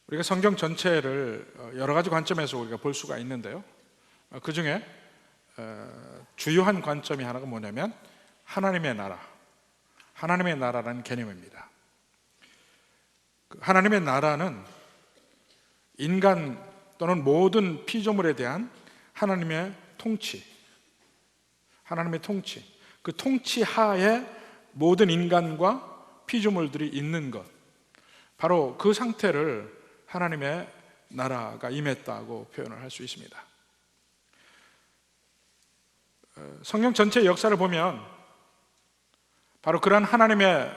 우리가 성경 전체를 여러 가지 관점에서 우리가 볼 수가 있는데요, 그 중에 주요한 관점이 하나가 뭐냐면 하나님의 나라, 하나님의 나라라는 개념입니다. 하나님의 나라는 인간 또는 모든 피조물에 대한 하나님의 통치, 하나님의 통치, 그 통치 하에 모든 인간과 피조물들이 있는 것, 바로 그 상태를 하나님의 나라가 임했다고 표현을 할 수 있습니다. 성경 전체의 역사를 보면 바로 그러한 하나님의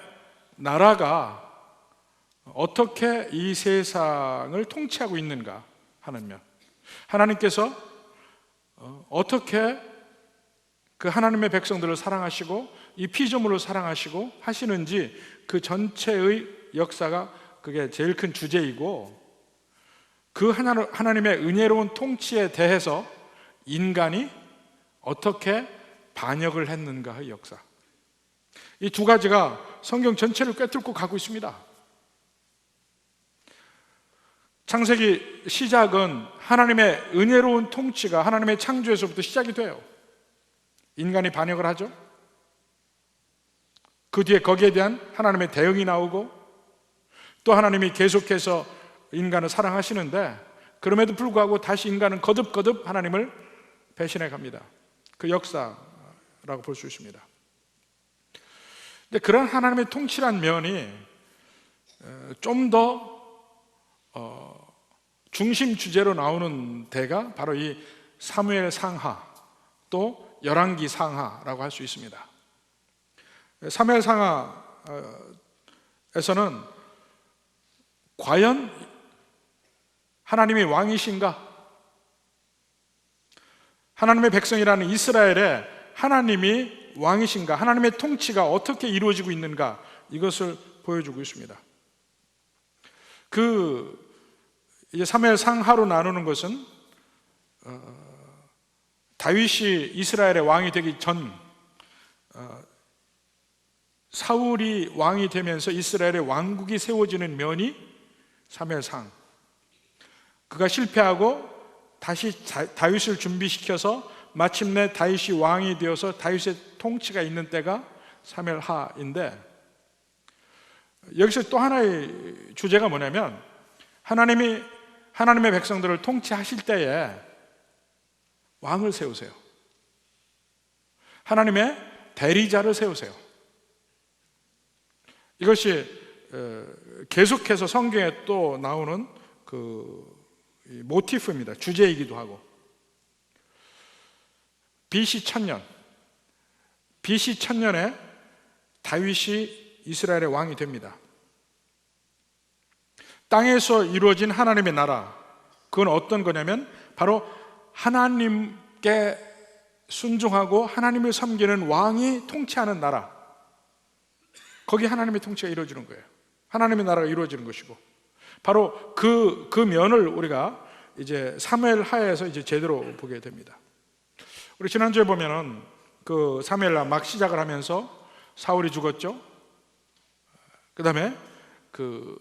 나라가 어떻게 이 세상을 통치하고 있는가 하는 면, 하나님께서 어떻게 그 하나님의 백성들을 사랑하시고 이 피조물을 사랑하시고 하시는지 그 전체의 역사가 그게 제일 큰 주제이고, 그 하나님의 은혜로운 통치에 대해서 인간이 어떻게 반역을 했는가의 역사, 이 두 가지가 성경 전체를 꿰뚫고 가고 있습니다. 창세기 시작은 하나님의 은혜로운 통치가 하나님의 창조에서부터 시작이 돼요. 인간이 반역을 하죠. 그 뒤에 거기에 대한 하나님의 대응이 나오고, 또 하나님이 계속해서 인간을 사랑하시는데 그럼에도 불구하고 다시 인간은 거듭거듭 하나님을 배신해 갑니다. 그 역사라고 볼 수 있습니다. 근데 그런 하나님의 통치란 면이 좀 더 중심 주제로 나오는 데가 바로 이 사무엘 상하, 또 열왕기 상하라고 할 수 있습니다. 사무엘 상하에서는 과연 하나님이 왕이신가? 하나님의 백성이라는 이스라엘에 하나님이 왕이신가? 하나님의 통치가 어떻게 이루어지고 있는가? 이것을 보여주고 있습니다. 이제 사무엘 상하로 나누는 것은 다윗이 이스라엘의 왕이 되기 전, 사울이 왕이 되면서 이스라엘의 왕국이 세워지는 면이 사무엘 상, 그가 실패하고 다시 다윗을 준비시켜서 마침내 다윗이 왕이 되어서 다윗의 통치가 있는 때가 사무엘 하인데, 여기서 또 하나의 주제가 뭐냐면 하나님이 하나님의 백성들을 통치하실 때에 왕을 세우세요. 하나님의 대리자를 세우세요. 이것이 계속해서 성경에 또 나오는 그 모티프입니다. 주제이기도 하고. BC 1000년에 다윗이 이스라엘의 왕이 됩니다. 땅에서 이루어진 하나님의 나라, 그건 어떤 거냐면 바로 하나님께 순종하고 하나님을 섬기는 왕이 통치하는 나라, 거기 하나님의 통치가 이루어지는 거예요. 하나님의 나라가 이루어지는 것이고, 바로 그 면을 우리가 이제 사무엘 하에서 이제 제대로 보게 됩니다. 우리 지난주에 보면은 그 사무엘 하 막 시작을 하면서 사울이 죽었죠. 그 다음에 그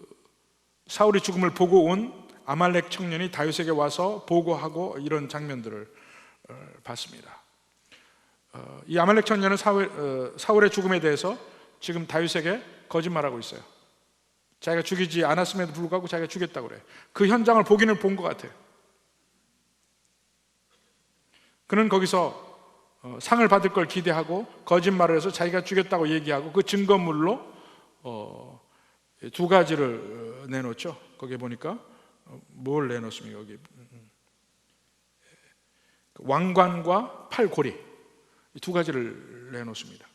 사울이 죽음을 보고 온 아말렉 청년이 다윗에게 와서 보고하고 이런 장면들을 봤습니다. 이 아말렉 청년은 사울의 죽음에 대해서 지금 다윗에게 거짓말하고 있어요. 자기가 죽이지 않았음에도 불구하고 자기가 죽였다고 그래요. 그 현장을 보기는 본 것 같아요. 그는 거기서 상을 받을 걸 기대하고 거짓말을 해서 자기가 죽였다고 얘기하고, 그 증거물로 두 가지를 내놓죠. 거기에 보니까 뭘 내놓습니까? 여기 왕관과 팔고리, 이 두 가지를 내놓습니다.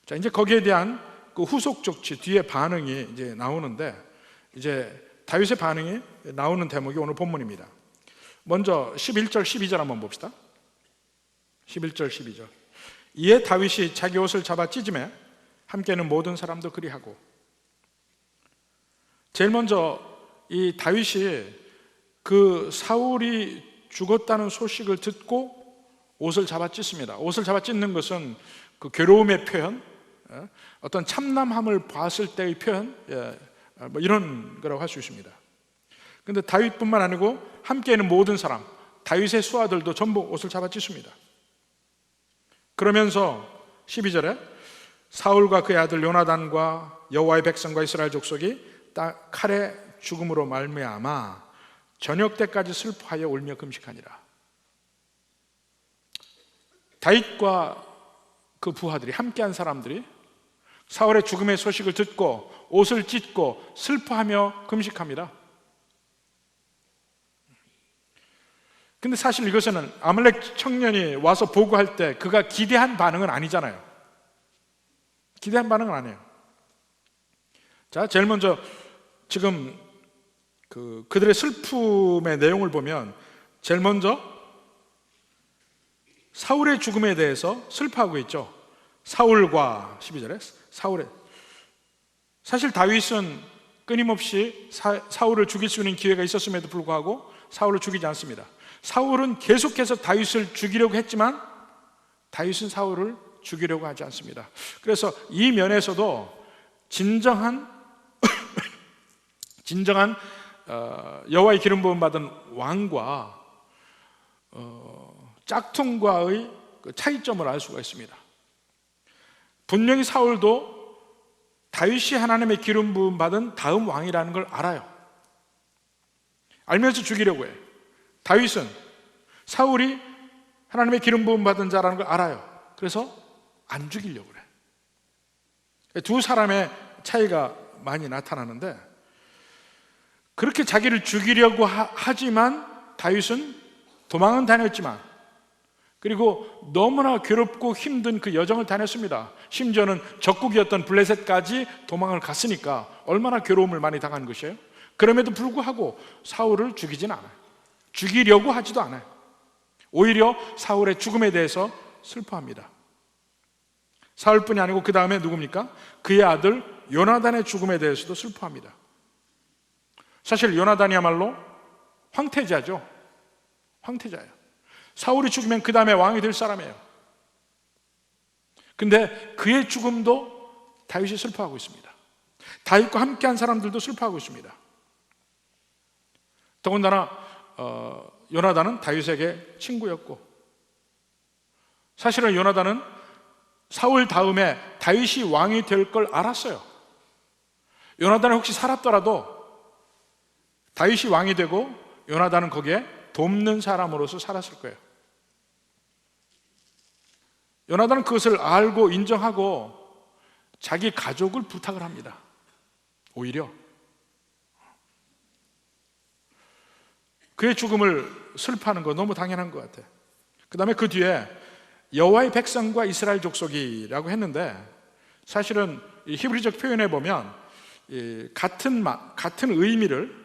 자, 이제 거기에 대한 그 후속 조치, 뒤에 반응이 이제 나오는데, 이제 다윗의 반응이 나오는 대목이 오늘 본문입니다. 먼저 11절 12절 한번 봅시다. 11절 12절. 이에 다윗이 자기 옷을 잡아 찢으매 함께는 모든 사람도 그리하고. 제일 먼저 이 다윗이 그 사울이 죽었다는 소식을 듣고 옷을 잡아 찢습니다. 옷을 잡아 찢는 것은 그 괴로움의 표현, 어떤 참남함을 봤을 때의 표현, 뭐 이런 거라고 할 수 있습니다. 근데 다윗뿐만 아니고 함께 있는 모든 사람, 다윗의 수하들도 전부 옷을 잡아 찢습니다. 그러면서 12절에 사울과 그의 아들 요나단과 여호와의 백성과 이스라엘 족속이 칼의 죽음으로 말미암아 저녁 때까지 슬퍼하여 울며 금식하니라. 다윗과 그 부하들이, 함께한 사람들이 사울의 죽음의 소식을 듣고 옷을 찢고 슬퍼하며 금식합니다. 근데 사실 이것은 아말렉 청년이 와서 보고할 때 그가 기대한 반응은 아니잖아요. 기대한 반응은 아니에요. 자, 제일 먼저 지금 그들의 슬픔의 내용을 보면 제일 먼저 사울의 죽음에 대해서 슬퍼하고 있죠. 사울과 12절에 사실 다윗은 끊임없이 사울을 죽일 수 있는 기회가 있었음에도 불구하고 사울을 죽이지 않습니다. 사울은 계속해서 다윗을 죽이려고 했지만 다윗은 사울을 죽이려고 하지 않습니다. 그래서 이 면에서도 진정한 여호와의 기름 부음 받은 왕과 짝퉁과의 차이점을 알 수가 있습니다. 분명히 사울도 다윗이 하나님의 기름 부음 받은 다음 왕이라는 걸 알아요. 알면서 죽이려고 해요. 다윗은 사울이 하나님의 기름 부음 받은 자라는 걸 알아요. 그래서 안 죽이려고 그래. 두 사람의 차이가 많이 나타나는데, 그렇게 자기를 죽이려고 하지만 다윗은 도망은 다녔지만, 그리고 너무나 괴롭고 힘든 그 여정을 다녔습니다. 심지어는 적국이었던 블레셋까지 도망을 갔으니까 얼마나 괴로움을 많이 당한 것이에요. 그럼에도 불구하고 사울을 죽이진 않아요. 죽이려고 하지도 않아요. 오히려 사울의 죽음에 대해서 슬퍼합니다. 사울뿐이 아니고 그 다음에 누굽니까? 그의 아들 요나단의 죽음에 대해서도 슬퍼합니다. 사실 요나단이야말로 황태자죠. 황태자예요. 사울이 죽으면 그 다음에 왕이 될 사람이에요. 근데 그의 죽음도 다윗이 슬퍼하고 있습니다. 다윗과 함께한 사람들도 슬퍼하고 있습니다. 더군다나 요나단은 다윗에게 친구였고, 사실은 요나단은 사울 다음에 다윗이 왕이 될 걸 알았어요. 요나단이 혹시 살았더라도 다윗이 왕이 되고 요나단은 거기에 돕는 사람으로서 살았을 거예요. 요나단은 그것을 알고 인정하고 자기 가족을 부탁을 합니다. 오히려 그의 죽음을 슬퍼하는 거 너무 당연한 것 같아요. 그 다음에 그 뒤에 여호와의 백성과 이스라엘 족속이라고 했는데, 사실은 이 히브리적 표현에 보면 같은 의미를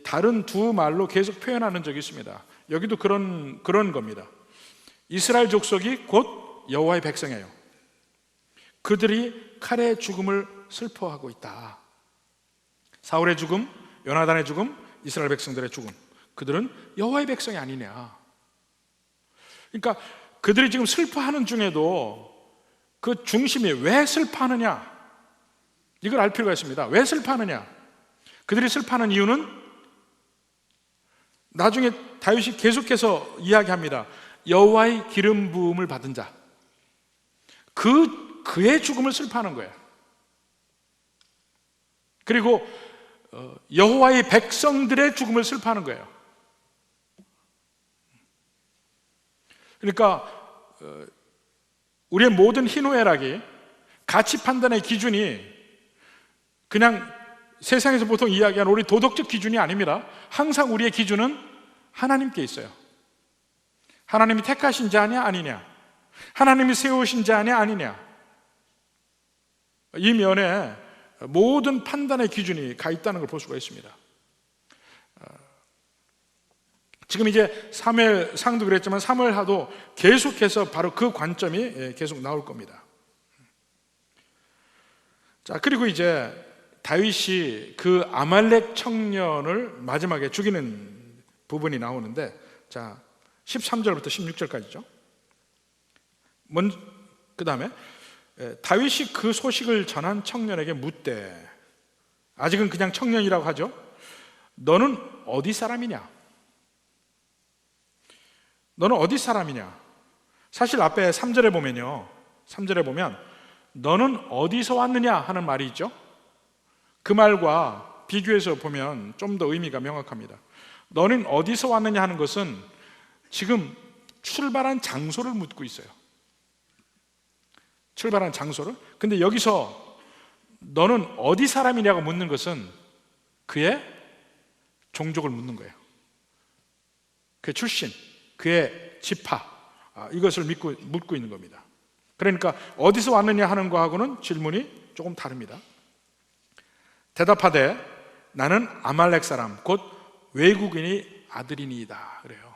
다른 두 말로 계속 표현하는 적이 있습니다. 여기도 그런 겁니다. 이스라엘 족속이 곧 여호와의 백성이에요. 그들이 칼의 죽음을 슬퍼하고 있다. 사울의 죽음, 요나단의 죽음, 이스라엘 백성들의 죽음, 그들은 여호와의 백성이 아니냐. 그러니까 그들이 지금 슬퍼하는 중에도 그 중심이 왜 슬퍼하느냐, 이걸 알 필요가 있습니다. 왜 슬퍼하느냐? 그들이 슬퍼하는 이유는 나중에 다윗이 계속해서 이야기합니다. 여호와의 기름 부음을 받은 자, 그의 죽음을 슬퍼하는 거예요. 그리고 여호와의 백성들의 죽음을 슬퍼하는 거예요. 그러니까 우리의 모든 희노애락이, 가치 판단의 기준이 그냥 세상에서 보통 이야기하는 우리 도덕적 기준이 아닙니다. 항상 우리의 기준은 하나님께 있어요. 하나님이 택하신 자냐 아니냐, 하나님이 세우신 자냐 아니냐, 이 면에 모든 판단의 기준이 가 있다는 걸 볼 수가 있습니다. 지금 이제 사무엘상도 그랬지만 사무엘하도 계속해서 바로 그 관점이 계속 나올 겁니다. 자, 그리고 이제 다윗이 그 아말렉 청년을 마지막에 죽이는 부분이 나오는데, 자 13절부터 16절까지죠. 그 다음에 다윗이 그 소식을 전한 청년에게 묻되, 아직은 그냥 청년이라고 하죠. 너는 어디 사람이냐? 너는 어디 사람이냐? 사실 앞에 3절에 보면요, 3절에 보면 너는 어디서 왔느냐 하는 말이 있죠. 그 말과 비교해서 보면 좀 더 의미가 명확합니다. 너는 어디서 왔느냐 하는 것은 지금 출발한 장소를 묻고 있어요. 출발한 장소를. 근데 여기서 너는 어디 사람이냐고 묻는 것은 그의 종족을 묻는 거예요. 그의 출신, 그의 지파, 이것을 묻고 있는 겁니다. 그러니까 어디서 왔느냐 하는 거하고는 질문이 조금 다릅니다. 대답하되 나는 아말렉 사람 곧 외국인의 아들이니이다 그래요.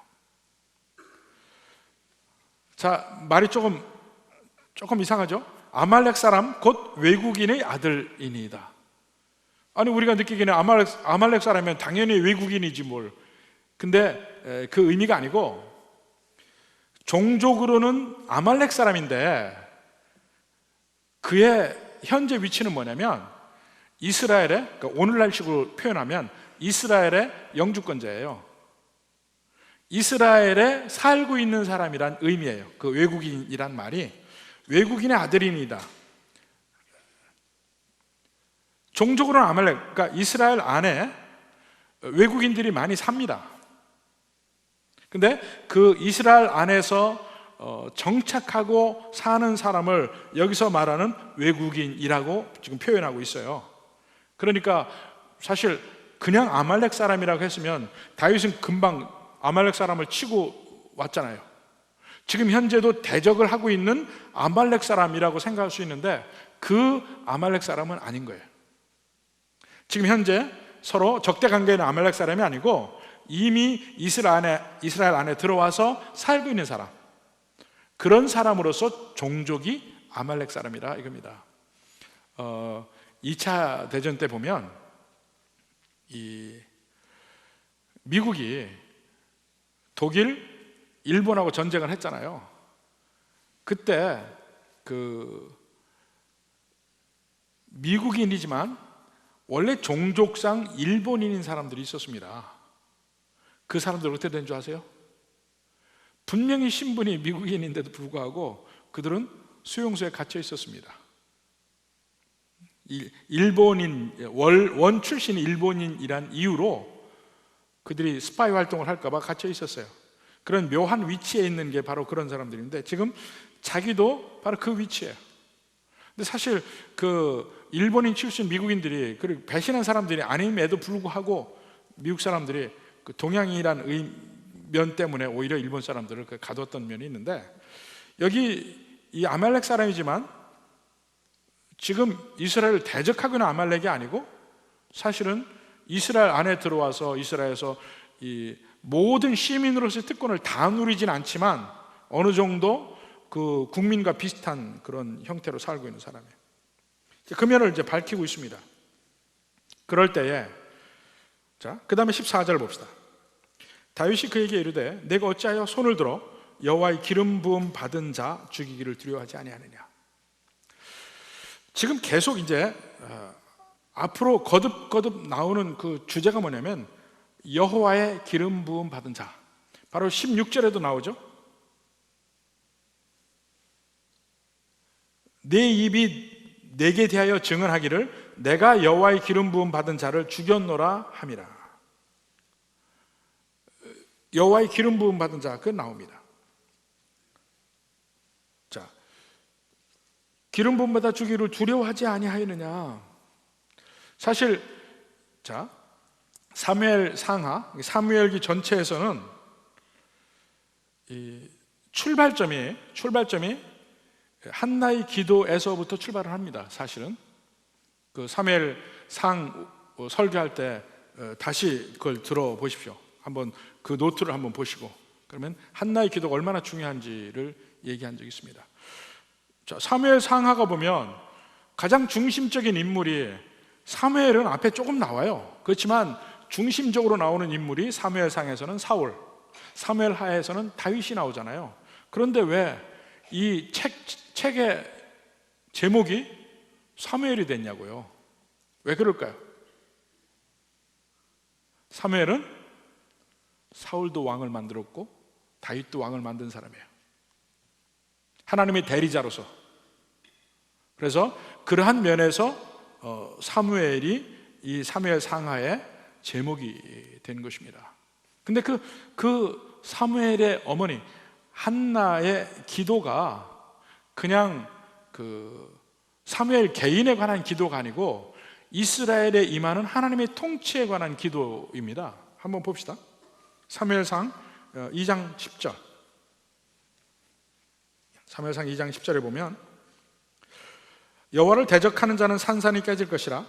자, 말이 조금 이상하죠? 아말렉 사람 곧 외국인의 아들이니이다. 아니, 우리가 느끼기에는 아말렉 사람이면 당연히 외국인이지 뭘. 근데 그 의미가 아니고, 종족으로는 아말렉 사람인데 그의 현재 위치는 뭐냐면 이스라엘의, 그러니까 오늘날식으로 표현하면 이스라엘의 영주권자예요. 이스라엘에 살고 있는 사람이란 의미예요. 그 외국인이란 말이 외국인의 아들이니다. 종족으로는 아말렉, 그러니까 이스라엘 안에 외국인들이 많이 삽니다. 근데 그 이스라엘 안에서 정착하고 사는 사람을 여기서 말하는 외국인이라고 지금 표현하고 있어요. 그러니까 사실 그냥 아말렉 사람이라고 했으면 다윗은 금방 아말렉 사람을 치고 왔잖아요. 지금 현재도 대적을 하고 있는 아말렉 사람이라고 생각할 수 있는데 그 아말렉 사람은 아닌 거예요. 지금 현재 서로 적대 관계에 있는 아말렉 사람이 아니고 이미 이스라엘 안에 들어와서 살고 있는 사람, 그런 사람으로서 종족이 아말렉 사람이라 이겁니다. 2차 대전 때 보면 이 미국이 독일, 일본하고 전쟁을 했잖아요. 그때 그 미국인이지만 원래 종족상 일본인인 사람들이 있었습니다. 그 사람들 어떻게 된 줄 아세요? 분명히 신분이 미국인인데도 불구하고 그들은 수용소에 갇혀 있었습니다. 일본인, 원 출신 일본인이란 이유로 그들이 스파이 활동을 할까 봐 갇혀 있었어요. 그런 묘한 위치에 있는 게 바로 그런 사람들인데 지금 자기도 바로 그 위치예요. 근데 사실 그 일본인 출신 미국인들이 그리고 배신한 사람들이 아님에도 불구하고 미국 사람들이 그 동양이란 면 때문에 오히려 일본 사람들을 가뒀던 면이 있는데, 여기 이 아말렉 사람이지만 지금 이스라엘을 대적하고 있는 아말렉이 아니고 사실은 이스라엘 안에 들어와서 이스라엘에서 이 모든 시민으로서의 특권을 다 누리진 않지만 어느 정도 그 국민과 비슷한 그런 형태로 살고 있는 사람이에요. 그 면을 이제 밝히고 있습니다. 그럴 때에 자, 그 다음에 14절 봅시다. 다윗이 그에게 이르되 내가 어찌하여 손을 들어 여호와의 기름 부음 받은 자 죽이기를 두려워하지 아니하느냐. 지금 계속 이제 앞으로 거듭 나오는 그 주제가 뭐냐면 여호와의 기름 부음 받은 자. 바로 16절에도 나오죠. 내 입이 내게 대하여 증언하기를 내가 여호와의 기름 부음 받은 자를 죽였노라 함이라. 여호와의 기름 부음 받은 자, 그 나옵니다. 자, 기름 부음 받아 주기를 두려워하지 아니하였느냐. 사실 자, 사무엘 상하, 사무엘기 전체에서는 이 출발점이 한나의 기도에서부터 출발을 합니다. 사실은 그 사무엘 상 설교할 때 다시 그걸 들어보십시오. 한번 그 노트를 한번 보시고 그러면 한나의 기도가 얼마나 중요한지를 얘기한 적이 있습니다. 자, 사무엘 상하가 보면 가장 중심적인 인물이, 사무엘은 앞에 조금 나와요. 그렇지만 중심적으로 나오는 인물이 사무엘 상에서는 사울, 사무엘 하에서는 다윗이 나오잖아요. 그런데 왜 이 책의 제목이 사무엘이 됐냐고요. 왜 그럴까요? 사무엘은 사울도 왕을 만들었고 다윗도 왕을 만든 사람이에요. 하나님의 대리자로서. 그래서 그러한 면에서 사무엘이 이 사무엘 상하의 제목이 된 것입니다. 근데 그 사무엘의 어머니 한나의 기도가 그냥 그 사무엘 개인에 관한 기도가 아니고 이스라엘에 임하는 하나님의 통치에 관한 기도입니다. 한번 봅시다. 사무엘상 2장 10절. 사무엘상 2장 10절에 보면 여호와를 대적하는 자는 산산이 깨질 것이라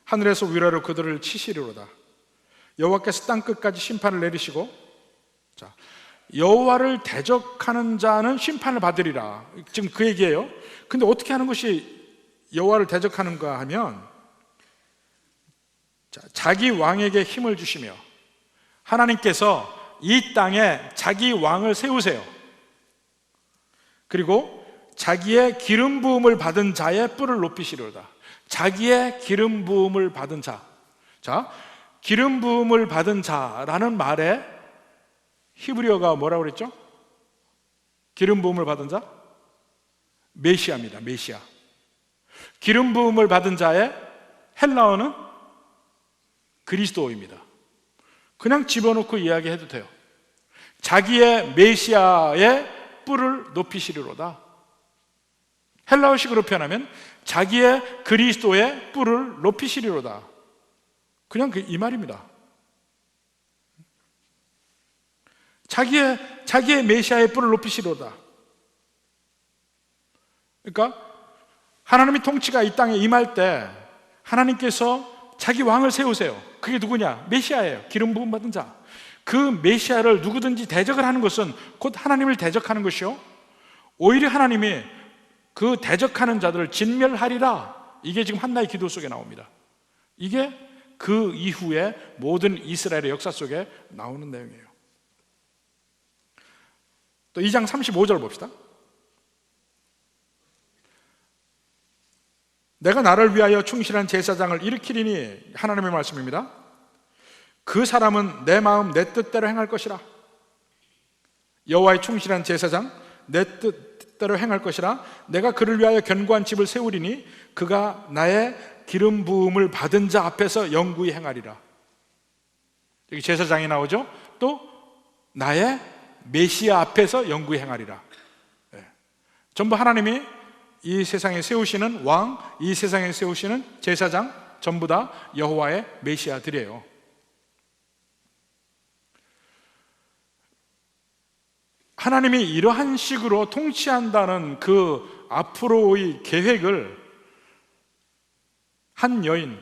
하늘에서 위로로 그들을 치시리로다. 여호와께서 땅 끝까지 심판을 내리시고, 자, 여호와를 대적하는 자는 심판을 받으리라. 지금 그 얘기예요. 근데 어떻게 하는 것이 여호와를 대적하는가 하면, 자, 자기 왕에게 힘을 주시며 하나님께서 이 땅에 자기 왕을 세우세요. 그리고 자기의 기름 부음을 받은 자의 뿔을 높이시리로다. 자기의 기름 부음을 받은 자. 자, 기름 부음을 받은 자라는 말에 히브리어가 뭐라고 그랬죠? 기름 부음을 받은 자? 메시아입니다. 메시아. 기름 부음을 받은 자의 헬라어는 그리스도입니다. 그냥 집어넣고 이야기해도 돼요. 자기의 메시아의 뿔을 높이시리로다. 헬라어식으로 표현하면 자기의 그리스도의 뿔을 높이시리로다. 그냥 이 말입니다. 자기의 메시아의 뿔을 높이시리로다. 그러니까 하나님의 통치가 이 땅에 임할 때 하나님께서 자기 왕을 세우세요. 그게 누구냐? 메시아예요. 기름 부음 받은 자. 그 메시아를 누구든지 대적을 하는 것은 곧 하나님을 대적하는 것이요, 오히려 하나님이 그 대적하는 자들을 진멸하리라. 이게 지금 한나의 기도 속에 나옵니다. 이게 그 이후에 모든 이스라엘의 역사 속에 나오는 내용이에요. 또 2장 35절 봅시다. 내가 나를 위하여 충실한 제사장을 일으키리니, 하나님의 말씀입니다. 그 사람은 내 마음 내 뜻대로 행할 것이라. 여호와의 충실한 제사장, 내 뜻대로 행할 것이라. 내가 그를 위하여 견고한 집을 세우리니 그가 나의 기름 부음을 받은 자 앞에서 영구히 행하리라. 여기 제사장이 나오죠. 또 나의 메시아 앞에서 영구히 행하리라. 네. 전부 하나님이 이 세상에 세우시는 왕, 이 세상에 세우시는 제사장, 전부 다 여호와의 메시아들이에요. 하나님이 이러한 식으로 통치한다는 그 앞으로의 계획을 한 여인,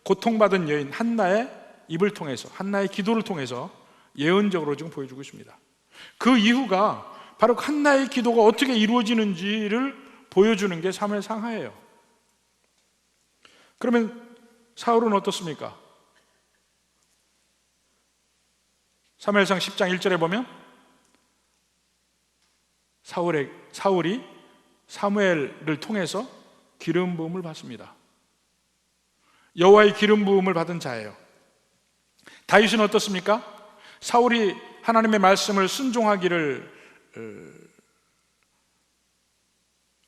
고통받은 여인 한나의 입을 통해서, 한나의 기도를 통해서 예언적으로 지금 보여주고 있습니다. 그 이유가 바로 한나의 기도가 어떻게 이루어지는지를 보여주는 게 사무엘 상하예요. 그러면 사울은 어떻습니까? 사무엘상 10장 1절에 보면 사울이 사무엘을 통해서 기름 부음을 받습니다. 여호와의 기름 부음을 받은 자예요. 다윗은 어떻습니까? 사울이 하나님의 말씀을 순종하기를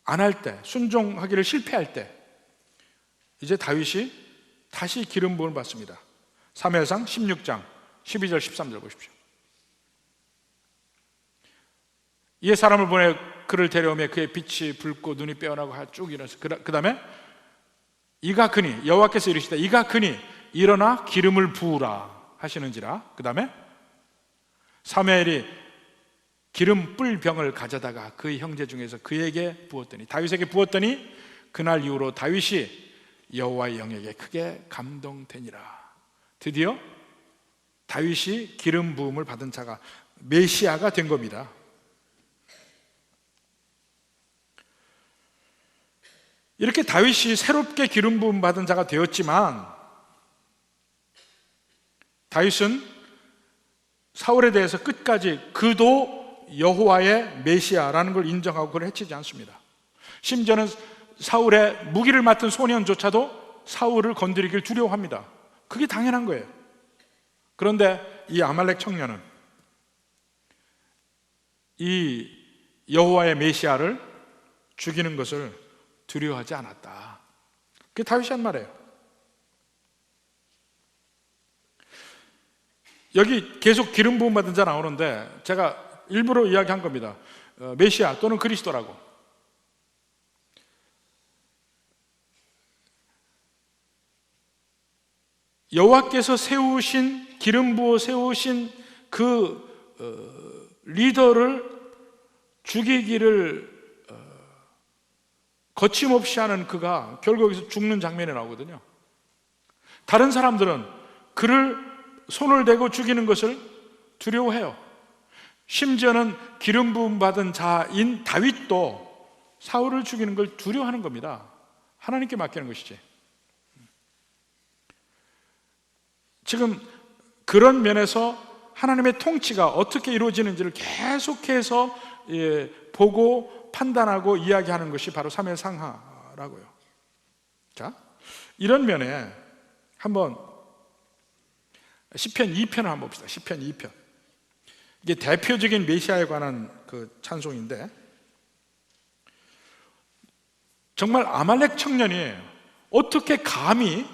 안 할 때, 순종하기를 실패할 때 이제 다윗이 다시 기름 부음을 받습니다. 사무엘상 16장 12절 13절 보십시오. 이에 사람을 보내 그를 데려오며 그의 빛이 붉고 눈이 빼어나고 쭉 일어나서 그 다음에 이가 그니, 여호와께서 이르시되 이가 그니 일어나 기름을 부으라 하시는지라. 그 다음에 사무엘이 기름 뿔병을 가져다가 그의 형제 중에서 그에게 부었더니, 다윗에게 부었더니 그날 이후로 다윗이 여호와의 영에게 크게 감동되니라. 드디어 다윗이 기름 부음을 받은 자가 메시아가 된 겁니다. 이렇게 다윗이 새롭게 기름 부음 받은 자가 되었지만 다윗은 사울에 대해서 끝까지 그도 여호와의 메시아라는 걸 인정하고 그를 해치지 않습니다. 심지어는 사울의 무기를 맡은 소년조차도 사울을 건드리길 두려워합니다. 그게 당연한 거예요. 그런데 이 아말렉 청년은 이 여호와의 메시아를 죽이는 것을 두려워하지 않았다. 그게 다윗이 한 말이에요. 여기 계속 기름 부음 받은 자 나오는데 제가 일부러 이야기한 겁니다. 메시아 또는 그리스도라고. 여호와께서 세우신, 기름 부어 세우신 그 리더를 죽이기를 거침없이 하는 그가 결국 여기서 죽는 장면이 나오거든요. 다른 사람들은 그를 손을 대고 죽이는 것을 두려워해요. 심지어는 기름 부음 받은 자인 다윗도 사울을 죽이는 걸 두려워하는 겁니다. 하나님께 맡기는 것이지. 지금 그런 면에서 하나님의 통치가 어떻게 이루어지는지를 계속해서 보고 판단하고 이야기하는 것이 바로 사무엘 상하라고요. 자, 이런 면에 한번 시편 2편을 한번 봅시다. 시편 2편. 이게 대표적인 메시아에 관한 그 찬송인데, 정말 아말렉 청년이 어떻게 감히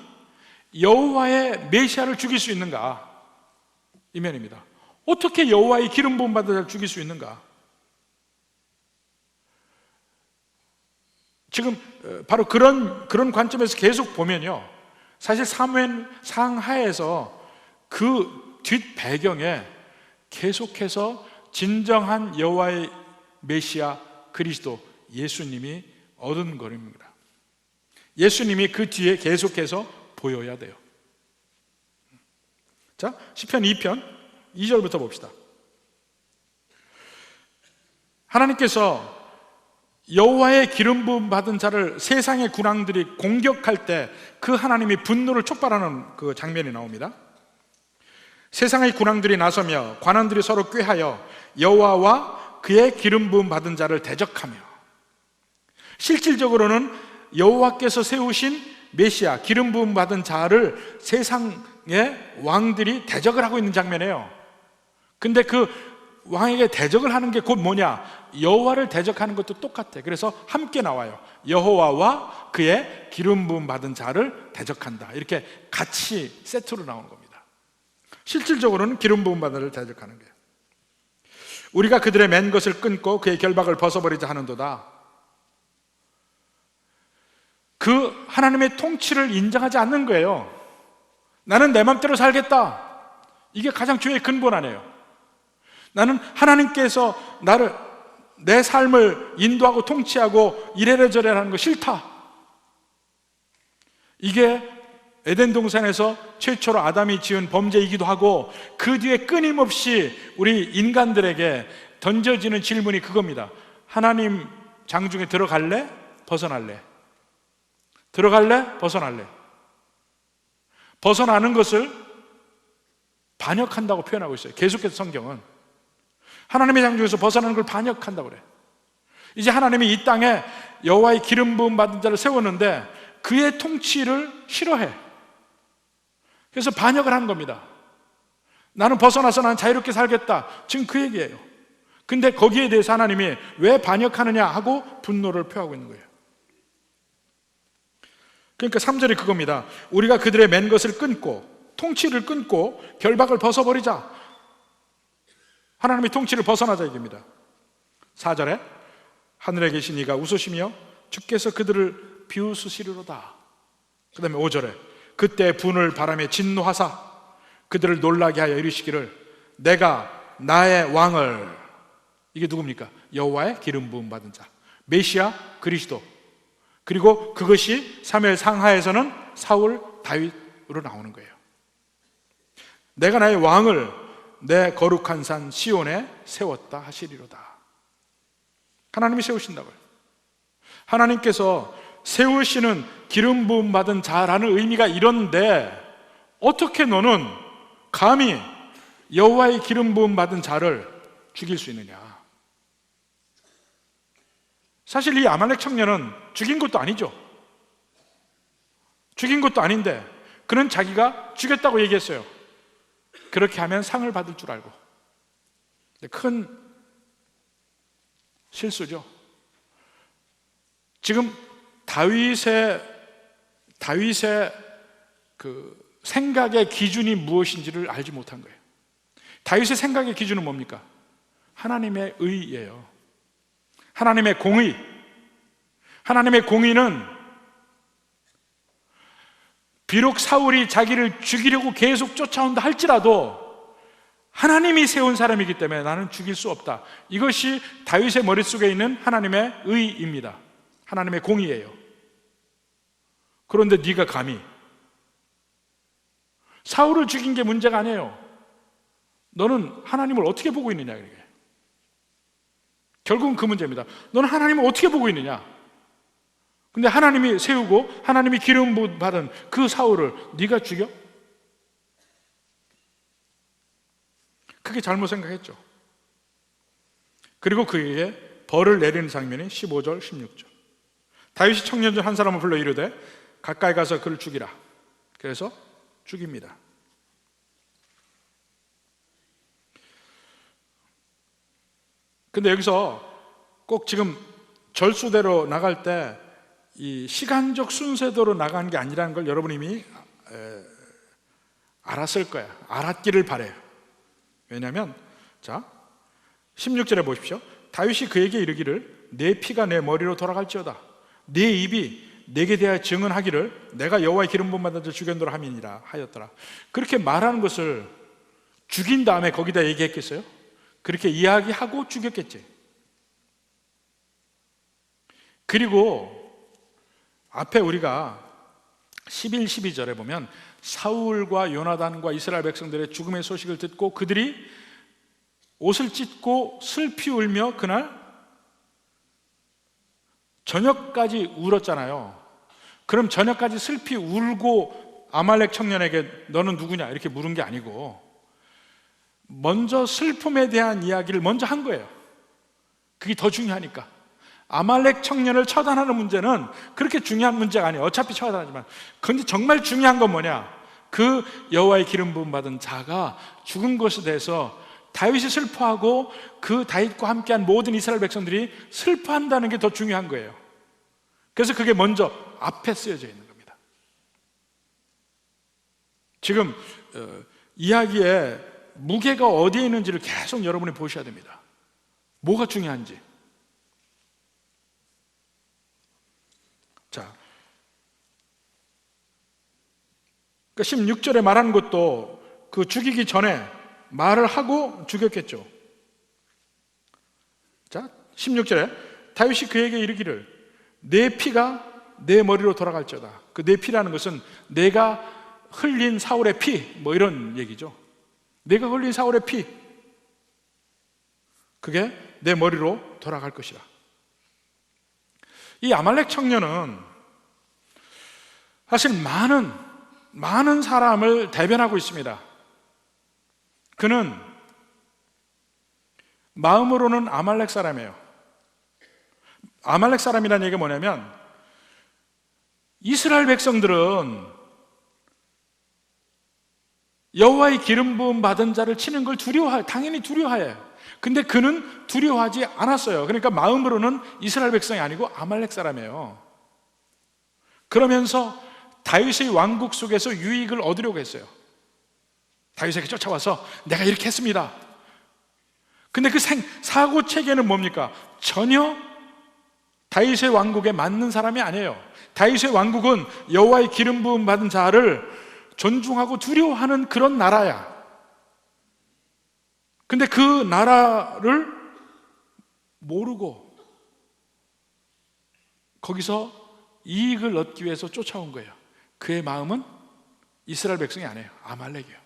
여호와의 메시아를 죽일 수 있는가? 이 면입니다. 어떻게 여호와의 기름 부음 받은 자를 죽일 수 있는가? 지금 바로 그런 관점에서 계속 보면요, 사실 사무엘 상하에서 그 뒷 배경에 계속해서 진정한 여호와의 메시아 그리스도 예수님이 어른거립니다. 예수님이 그 뒤에 계속해서 보여야 돼요. 자, 시편 2편 2절부터 봅시다. 하나님께서 여호와의 기름 부음 받은 자를 세상의 군왕들이 공격할 때 그 하나님이 분노를 촉발하는 그 장면이 나옵니다. 세상의 군왕들이 나서며 관원들이 서로 꾀하여 여호와와 그의 기름 부음 받은 자를 대적하며, 실질적으로는 여호와께서 세우신 메시아 기름 부음 받은 자를 세상의 왕들이 대적을 하고 있는 장면이에요. 근데 그 왕에게 대적을 하는 게 곧 뭐냐? 여호와를 대적하는 것도 똑같아. 그래서 함께 나와요. 여호와와 그의 기름 부음 받은 자를 대적한다. 이렇게 같이 세트로 나오는 겁니다. 실질적으로는 기름 부음 받은 자를 대적하는 거예요. 우리가 그들의 맨 것을 끊고 그의 결박을 벗어버리자 하는도다. 그 하나님의 통치를 인정하지 않는 거예요. 나는 내 맘대로 살겠다. 이게 가장 죄의 근본 아니에요. 나는 하나님께서 내 삶을 인도하고 통치하고 이래라 저래라 하는 거 싫다. 이게 에덴 동산에서 최초로 아담이 지은 범죄이기도 하고, 그 뒤에 끊임없이 우리 인간들에게 던져지는 질문이 그겁니다. 하나님 장중에 들어갈래? 벗어날래? 들어갈래? 벗어날래? 벗어나는 것을 반역한다고 표현하고 있어요. 계속해서 성경은 하나님의 장중에서 벗어나는 걸 반역한다고 그래요. 이제 하나님이 이 땅에 여호와의 기름 부음 받은 자를 세웠는데 그의 통치를 싫어해. 그래서 반역을 하는 겁니다. 나는 벗어나서 나는 자유롭게 살겠다. 지금 그 얘기예요. 근데 거기에 대해서 하나님이 왜 반역하느냐 하고 분노를 표하고 있는 거예요. 그러니까 3절이 그겁니다. 우리가 그들의 맨 것을 끊고, 통치를 끊고 결박을 벗어버리자. 하나님의 통치를 벗어나자 얘기입니다. 4절에 하늘에 계신 이가 웃으시며 주께서 그들을 비웃으시리로다. 그 다음에 5절에 그때 분을 바람에 진노하사 그들을 놀라게 하여 이르시기를 내가 나의 왕을, 이게 누굽니까? 여호와의 기름 부음 받은 자, 메시아 그리스도. 그리고 그것이 사무엘 상하에서는 사울 다윗으로 나오는 거예요. 내가 나의 왕을 내 거룩한 산 시온에 세웠다 하시리로다. 하나님이 세우신다고요. 하나님께서 세우시는 기름 부음 받은 자라는 의미가 이런데 어떻게 너는 감히 여호와의 기름 부음 받은 자를 죽일 수 있느냐? 사실 이 아말렉 청년은 죽인 것도 아니죠. 죽인 것도 아닌데 그는 자기가 죽였다고 얘기했어요. 그렇게 하면 상을 받을 줄 알고. 큰 실수죠. 지금 다윗의 그 생각의 기준이 무엇인지를 알지 못한 거예요. 다윗의 생각의 기준은 뭡니까? 하나님의 의예요. 하나님의 공의. 하나님의 공의는 비록 사울이 자기를 죽이려고 계속 쫓아온다 할지라도 하나님이 세운 사람이기 때문에 나는 죽일 수 없다. 이것이 다윗의 머릿속에 있는 하나님의 의입니다. 하나님의 공의예요. 그런데 네가 감히 사울을 죽인 게 문제가 아니에요. 너는 하나님을 어떻게 보고 있느냐. 결국은 그 문제입니다. 너는 하나님을 어떻게 보고 있느냐. 근데 하나님이 세우고 하나님이 기름 부음 받은 그 사울을 네가 죽여? 그게 잘못 생각했죠. 그리고 그에게 벌을 내리는 장면이 15절, 16절. 다윗이 청년 중 한 사람을 불러 이르되 가까이 가서 그를 죽이라. 그래서 죽입니다. 근데 여기서 꼭 지금 절수대로 나갈 때 이 시간적 순서대로 나가는 게 아니라는 걸 여러분 이미 알았을 거야. 알았기를 바래요. 왜냐하면 자 16절에 보십시오. 다윗이 그에게 이르기를 내 피가 내 머리로 돌아갈지어다. 내 입이 내게 대하여 증언하기를 내가 여호와의 기름 부음 받은 자 죽였노라 함이니라 하였더라. 그렇게 말하는 것을 죽인 다음에 거기다 얘기했겠어요? 그렇게 이야기하고 죽였겠지. 그리고 앞에 우리가 11, 12절에 보면 사울과 요나단과 이스라엘 백성들의 죽음의 소식을 듣고 그들이 옷을 찢고 슬피 울며 그날 저녁까지 울었잖아요. 그럼 저녁까지 슬피 울고 아말렉 청년에게 너는 누구냐 이렇게 물은 게 아니고 먼저 슬픔에 대한 이야기를 먼저 한 거예요. 그게 더 중요하니까. 아말렉 청년을 처단하는 문제는 그렇게 중요한 문제가 아니에요. 어차피 처단하지만. 그런데 정말 중요한 건 뭐냐? 그 여호와의 기름 부음 받은 자가 죽은 것에 대해서 다윗이 슬퍼하고 그 다윗과 함께한 모든 이스라엘 백성들이 슬퍼한다는 게 더 중요한 거예요. 그래서 그게 먼저 앞에 쓰여져 있는 겁니다. 지금 이야기의 무게가 어디에 있는지를 계속 여러분이 보셔야 됩니다. 뭐가 중요한지. 자, 16절에 말하는 것도 그 죽이기 전에 말을 하고 죽였겠죠. 자, 16절에 다윗이 그에게 이르기를 내 피가 내 머리로 돌아갈지어다. 그 내 피라는 것은 내가 흘린 사울의 피, 뭐 이런 얘기죠. 내가 흘린 사울의 피, 그게 내 머리로 돌아갈 것이라. 이 아말렉 청년은 사실 많은 사람을 대변하고 있습니다. 그는 마음으로는 아말렉 사람이에요. 아말렉 사람이라는 얘기가 뭐냐면 이스라엘 백성들은 여호와의 기름 부음 받은 자를 치는 걸 당연히 두려워해요. 근데 그는 두려워하지 않았어요. 그러니까 마음으로는 이스라엘 백성이 아니고 아말렉 사람이에요. 그러면서 다윗의 왕국 속에서 유익을 얻으려고 했어요. 다윗에게 쫓아와서 내가 이렇게 했습니다. 근데 그 사고 체계는 뭡니까? 전혀 다윗의 왕국에 맞는 사람이 아니에요. 다윗의 왕국은 여호와의 기름 부음 받은 자를 존중하고 두려워하는 그런 나라야. 근데 그 나라를 모르고 거기서 이익을 얻기 위해서 쫓아온 거예요. 그의 마음은 이스라엘 백성이 아니에요. 아말렉이에요.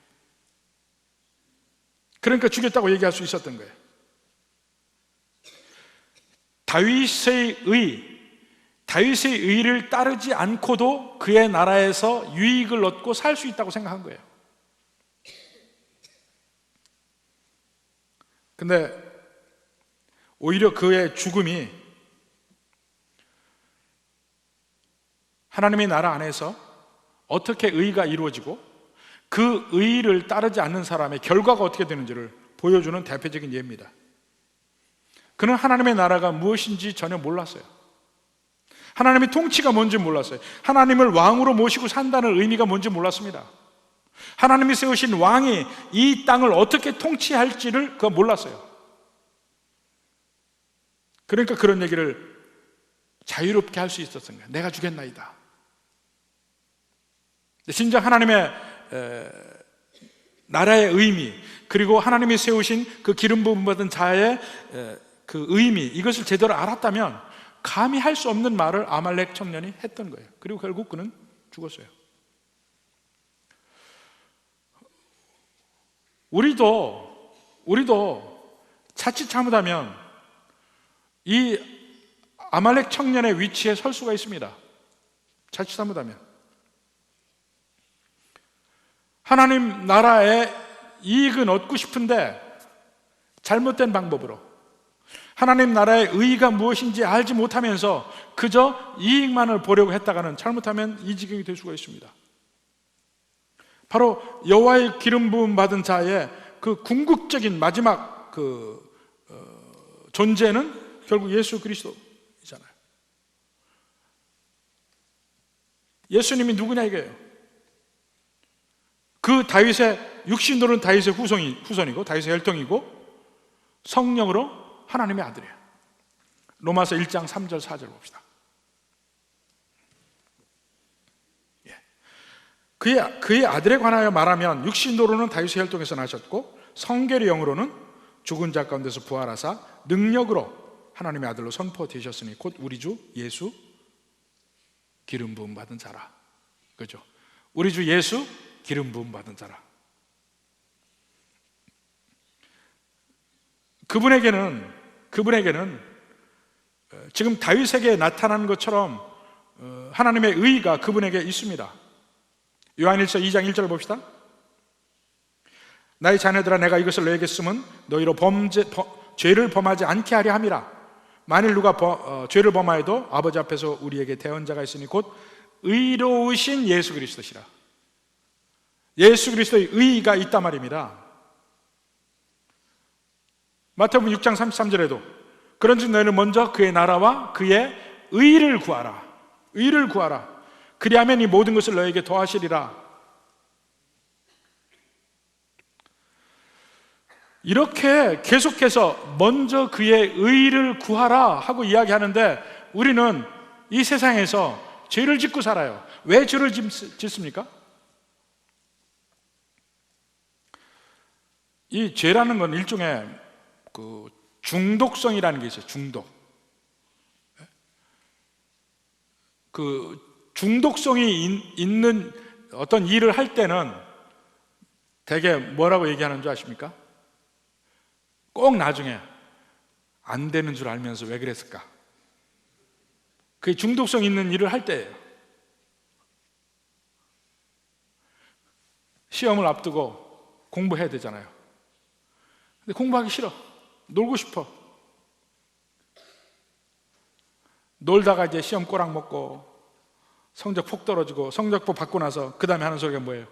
그러니까 죽였다고 얘기할 수 있었던 거예요. 다윗의 의를 따르지 않고도 그의 나라에서 유익을 얻고 살 수 있다고 생각한 거예요. 근데 오히려 그의 죽음이 하나님의 나라 안에서 어떻게 의가 이루어지고 그 의의를 따르지 않는 사람의 결과가 어떻게 되는지를 보여주는 대표적인 예입니다. 그는 하나님의 나라가 무엇인지 전혀 몰랐어요. 하나님의 통치가 뭔지 몰랐어요. 하나님을 왕으로 모시고 산다는 의미가 뭔지 몰랐습니다. 하나님이 세우신 왕이 이 땅을 어떻게 통치할지를 그가 몰랐어요. 그러니까 그런 얘기를 자유롭게 할 수 있었던 거예요. 내가 주겠나이다. 진정 하나님의 나라의 의미, 그리고 하나님이 세우신 그 기름 부음 받은 자의 그 의미, 이것을 제대로 알았다면 감히 할 수 없는 말을 아말렉 청년이 했던 거예요. 그리고 결국 그는 죽었어요. 우리도 자칫 잘못하면 이 아말렉 청년의 위치에 설 수가 있습니다. 자칫 잘못하면 하나님 나라의 이익은 얻고 싶은데 잘못된 방법으로, 하나님 나라의 의의가 무엇인지 알지 못하면서 그저 이익만을 보려고 했다가는 잘못하면 이 지경이 될 수가 있습니다. 바로 여호와의 기름 부음 받은 자의 그 궁극적인 마지막 존재는 결국 예수 그리스도이잖아요. 예수님이 누구냐 이거예요. 그 다윗의 육신으로는 다윗의 후손이고 다윗의 혈통이고 성령으로 하나님의 아들이에요. 로마서 1장 3절 4절 봅시다. 그의 아들에 관하여 말하면 육신으로는 다윗의 혈통에서 나셨고 성결의 영으로는 죽은 자 가운데서 부활하사 능력으로 하나님의 아들로 선포되셨으니 곧 우리 주 예수 기름 부음 받은 자라. 그죠? 우리 주 예수 기름 부음 받은 자라. 그분에게는 지금 다윗에게 나타난 것처럼 하나님의 의의가 그분에게 있습니다. 요한일서 2장 1절 봅시다. 나의 자녀들아, 내가 이것을 너에게 쓰면 너희로 죄를 범하지 않게 하려 함이라. 만일 누가 죄를 범하여도 아버지 앞에서 우리에게 대언자가 있으니 곧 의로우신 예수 그리스도시라. 예수 그리스도의 의의가 있단 말입니다. 마태복음 6장 33절에도 그런즉 너희는 먼저 그의 나라와 그의 의를 구하라. 의를 구하라. 그리하면 이 모든 것을 너에게 더하시리라. 이렇게 계속해서 먼저 그의 의를 구하라 하고 이야기하는데 우리는 이 세상에서 죄를 짓고 살아요. 왜 죄를 짓습니까? 이 죄라는 건 일종의 그 중독성이라는 게 있어요. 그 중독성이 있는 어떤 일을 할 때는 되게 뭐라고 얘기하는 줄 아십니까? 꼭 나중에 안 되는 줄 알면서 왜 그랬을까? 그게 중독성 있는 일을 할 때예요. 시험을 앞두고 공부해야 되잖아요. 근데 공부하기 싫어. 놀고 싶어. 놀다가 이제 시험 꼬락 먹고 성적 폭 떨어지고 성적표 받고 나서 그 다음에 하는 소리가 뭐예요?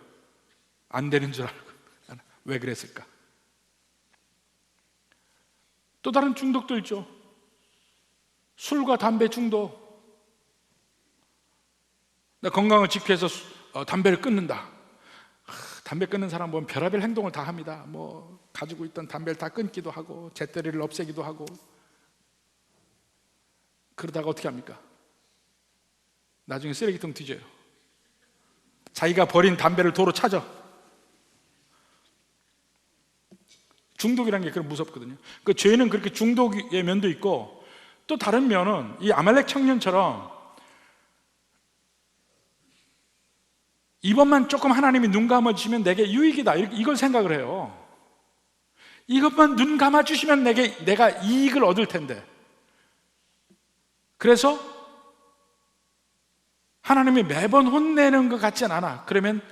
안 되는 줄 알고. 왜 그랬을까? 또 다른 중독도 있죠. 술과 담배 중독. 나 건강을 지키기 위해서 담배를 끊는다. 담배 끊는 사람 보면 별의별 행동을 다 합니다. 뭐 가지고 있던 담배를 다 끊기도 하고 재떨이를 없애기도 하고. 그러다가 어떻게 합니까? 나중에 쓰레기통 뒤져요. 자기가 버린 담배를 도로 찾아. 중독이라는 게 그런 무섭거든요. 그 죄는 그렇게 중독의 면도 있고 또 다른 면은 이 아말렉 청년처럼 이것만 조금 하나님이 눈 감아주시면 내게 유익이다 이걸 생각을 해요. 이것만 눈 감아주시면 내가 이익을 얻을 텐데, 그래서 하나님이 매번 혼내는 것 같진 않아. 그러면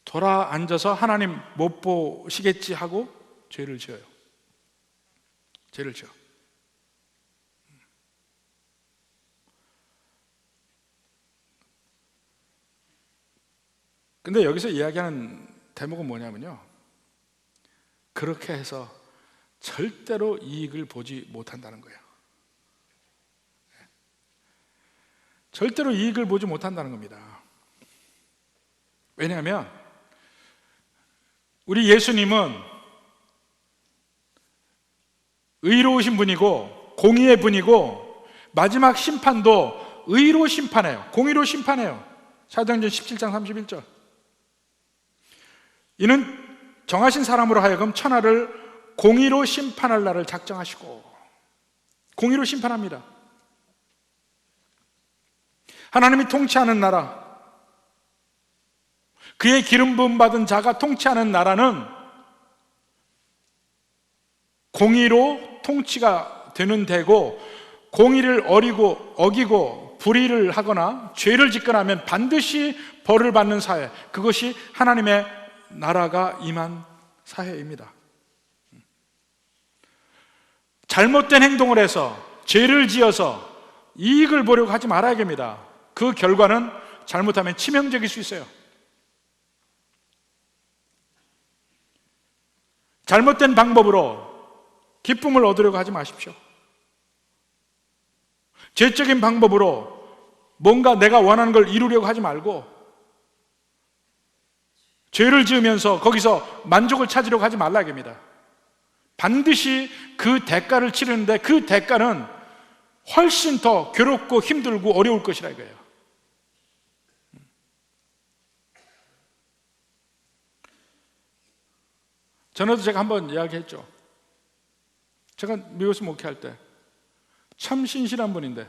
돌아 앉아서 하나님 못 보시겠지 하고 죄를 지어요. 죄를 지어. 근데 여기서 이야기하는 대목은 뭐냐면요, 그렇게 해서 절대로 이익을 보지 못한다는 거예요. 절대로 이익을 보지 못한다는 겁니다. 왜냐하면 우리 예수님은 의로우신 분이고 공의의 분이고 마지막 심판도 의로 심판해요. 공의로 심판해요. 사도행전 17장 31절. 이는 정하신 사람으로 하여금 천하를 공의로 심판할 날을 작정하시고, 공의로 심판합니다. 하나님이 통치하는 나라, 그의 기름 부음 받은 자가 통치하는 나라는 공의로 통치가 되는 데고, 공의를 어기고 불의를 하거나 죄를 짓거나 하면 반드시 벌을 받는 사회, 그것이 하나님의 나라가 임한 사회입니다. 잘못된 행동을 해서 죄를 지어서 이익을 보려고 하지 말아야 합니다. 그 결과는 잘못하면 치명적일 수 있어요. 잘못된 방법으로 기쁨을 얻으려고 하지 마십시오. 죄적인 방법으로 뭔가 내가 원하는 걸 이루려고 하지 말고, 죄를 지으면서 거기서 만족을 찾으려고 하지 말라 합니다. 반드시 그 대가를 치르는데 그 대가는 훨씬 더 괴롭고 힘들고 어려울 것이라 이거예요. 전에도 제가 한번 이야기했죠. 제가 미국에서 목회할 때 참 신실한 분인데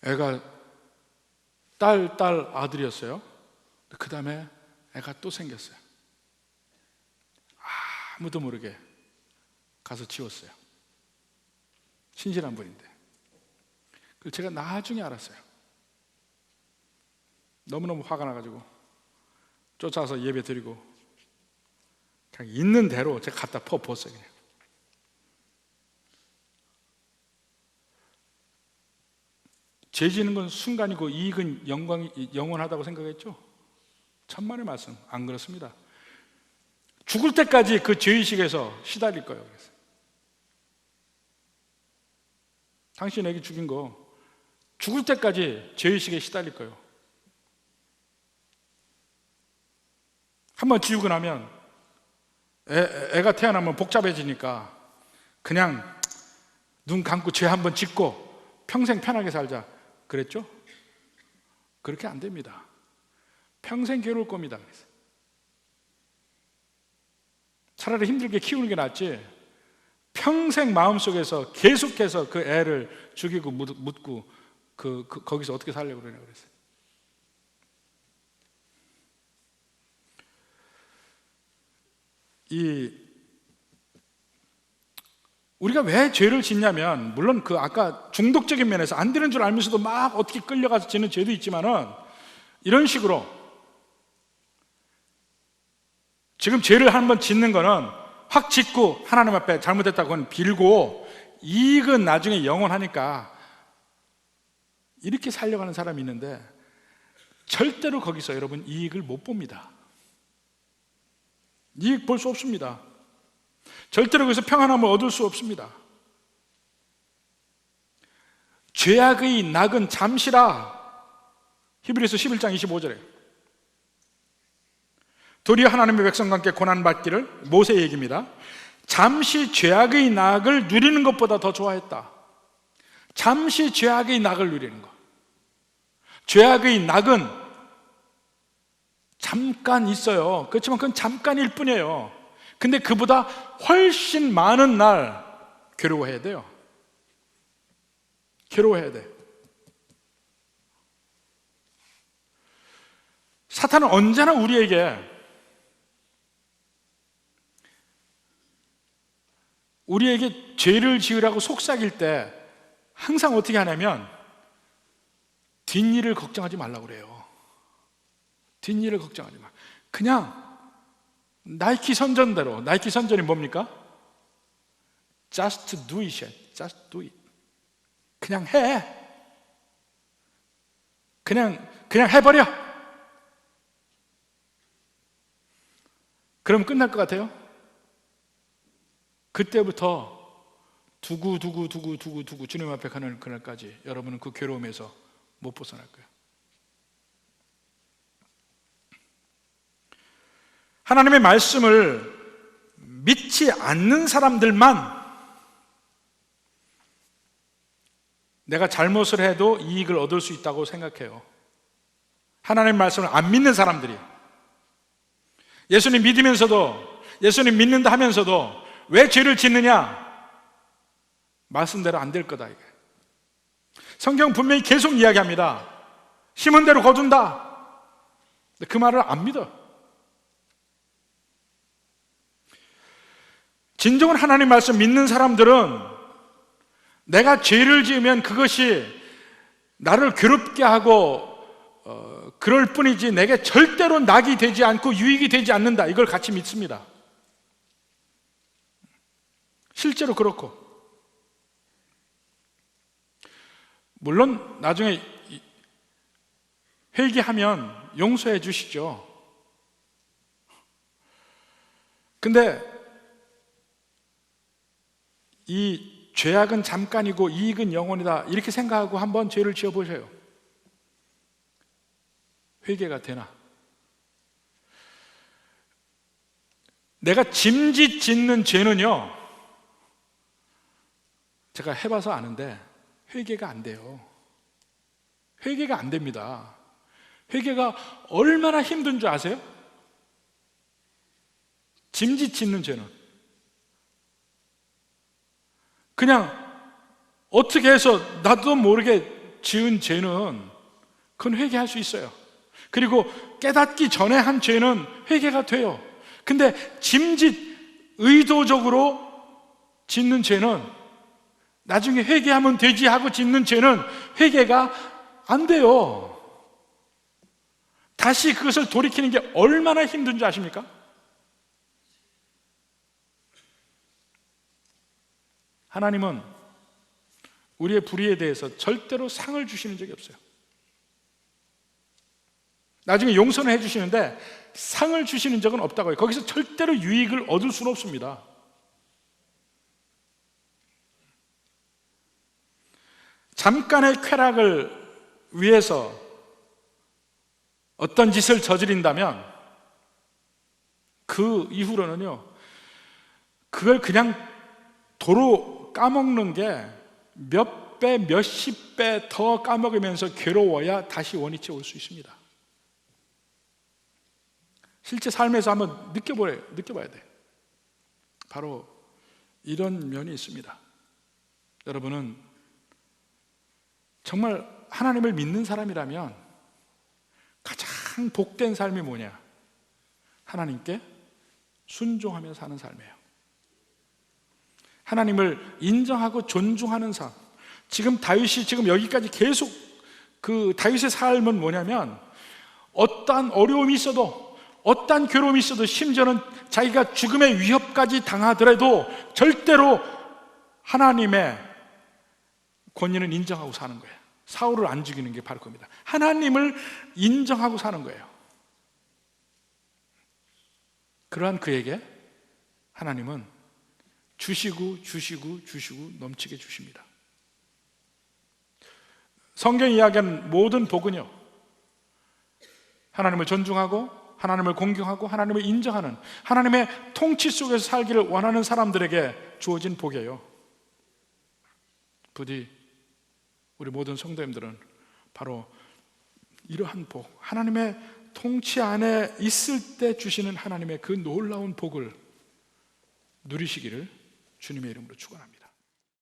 애가 딸 아들이었어요. 그 다음에 애가 또 생겼어요. 아무도 모르게 가서 지웠어요. 신실한 분인데. 그걸 제가 나중에 알았어요. 너무너무 화가 나가지고 쫓아와서 예배 드리고 그냥 있는 대로 제가 갖다 퍼부었어요. 그냥. 죄 지는 건 순간이고 이익은 영원하다고 생각했죠? 천만의 말씀, 안 그렇습니다. 죽을 때까지 그 죄의식에서 시달릴 거예요. 그래서 당신 애기 죽인 거 죽을 때까지 죄의식에 시달릴 거예요. 한번 지우고 나면 애가 태어나면 복잡해지니까 그냥 눈 감고 죄 한번 짓고 평생 편하게 살자 그랬죠? 그렇게 안 됩니다. 평생 괴로울 겁니다. 그래서 차라리 힘들게 키우는 게 낫지, 평생 마음속에서 계속해서 그 애를 죽이고 묻고 거기서 어떻게 살려고 그러냐고 그랬어요. 우리가 왜 죄를 짓냐면, 물론 그 아까 중독적인 면에서 안 되는 줄 알면서도 막 어떻게 끌려가서 짓는 죄도 있지만은, 이런 식으로 지금 죄를 한번 짓는 거는 확 짓고 하나님 앞에 잘못했다고는 빌고 이익은 나중에 영원하니까 이렇게 살려가는 사람이 있는데, 절대로 거기서 여러분 이익을 못 봅니다. 이익 볼 수 없습니다. 절대로 거기서 평안함을 얻을 수 없습니다. 죄악의 낙은 잠시라. 히브리서 11장 25절에 도리어 하나님의 백성과 함께 고난받기를, 모세 얘기입니다. 잠시 죄악의 낙을 누리는 것보다 더 좋아했다. 잠시 죄악의 낙을 누리는 것. 죄악의 낙은 잠깐 있어요. 그렇지만 그건 잠깐일 뿐이에요. 근데 그보다 훨씬 많은 날 괴로워해야 돼요. 괴로워해야 돼. 사탄은 언제나 우리에게 죄를 지으라고 속삭일 때 항상 어떻게 하냐면 뒷일을 걱정하지 말라고 그래요. 뒷일을 걱정하지 마. 그냥 나이키 선전대로, 나이키 선전이 뭡니까? Just do it. Just do it. 그냥 해. 그냥 해버려. 그럼 끝날 것 같아요? 그때부터 두고 주님 앞에 가는 그날까지 여러분은 그 괴로움에서 못 벗어날 거예요. 하나님의 말씀을 믿지 않는 사람들만 내가 잘못을 해도 이익을 얻을 수 있다고 생각해요. 하나님의 말씀을 안 믿는 사람들이, 예수님 믿으면서도, 예수님 믿는다 하면서도 왜 죄를 짓느냐? 말씀대로 안 될 거다, 이게. 성경 분명히 계속 이야기합니다. 심은 대로 거둔다. 근데 그 말을 안 믿어. 진정한 하나님 말씀 믿는 사람들은 내가 죄를 지으면 그것이 나를 괴롭게 하고 그럴 뿐이지 내게 절대로 낙이 되지 않고 유익이 되지 않는다, 이걸 같이 믿습니다. 실제로 그렇고, 물론 나중에 회개하면 용서해 주시죠. 근데 이 죄악은 잠깐이고 이익은 영원이다, 이렇게 생각하고 한번 죄를 지어보세요. 회개가 되나? 내가 짐짓 짓는 죄는요, 제가 해봐서 아는데 회개가 안 돼요. 회개가 안 됩니다. 회개가 얼마나 힘든 줄 아세요? 짐짓 짓는 죄는 그냥 어떻게 해서 나도 모르게 지은 죄는 그건 회개할 수 있어요. 그리고 깨닫기 전에 한 죄는 회개가 돼요. 근데 짐짓 의도적으로 짓는 죄는 나중에 회개하면 되지 하고 짓는 죄는 회개가 안 돼요. 다시 그것을 돌이키는 게 얼마나 힘든 줄 아십니까? 하나님은 우리의 불의에 대해서 절대로 상을 주시는 적이 없어요. 나중에 용서는 해주시는데 상을 주시는 적은 없다고 해요. 거기서 절대로 유익을 얻을 수는 없습니다. 잠깐의 쾌락을 위해서 어떤 짓을 저지른다면 그 이후로는요, 그걸 그냥 도로 까먹는 게 몇 배, 몇십 배 더 까먹으면서 괴로워야 다시 원위치에 올 수 있습니다. 실제 삶에서 한번 느껴봐야 돼. 바로 이런 면이 있습니다. 여러분은 정말 하나님을 믿는 사람이라면 가장 복된 삶이 뭐냐? 하나님께 순종하며 사는 삶이에요. 하나님을 인정하고 존중하는 삶. 지금 다윗이 지금 여기까지 계속 그 다윗의 삶은 뭐냐면 어떠한 어려움이 있어도, 어떠한 괴로움이 있어도, 심지어는 자기가 죽음의 위협까지 당하더라도 절대로 하나님의 권위는 인정하고 사는 거예요. 사울을 안 죽이는 게 바로 그겁니다. 하나님을 인정하고 사는 거예요. 그러한 그에게 하나님은 주시고 넘치게 주십니다. 성경 이야기하는 모든 복은요, 하나님을 존중하고 하나님을 공경하고 하나님을 인정하는 하나님의 통치 속에서 살기를 원하는 사람들에게 주어진 복이에요. 부디 우리 모든 성도님들은 바로 이러한 복, 하나님의 통치 안에 있을 때 주시는 하나님의 그 놀라운 복을 누리시기를 주님의 이름으로 축원합니다.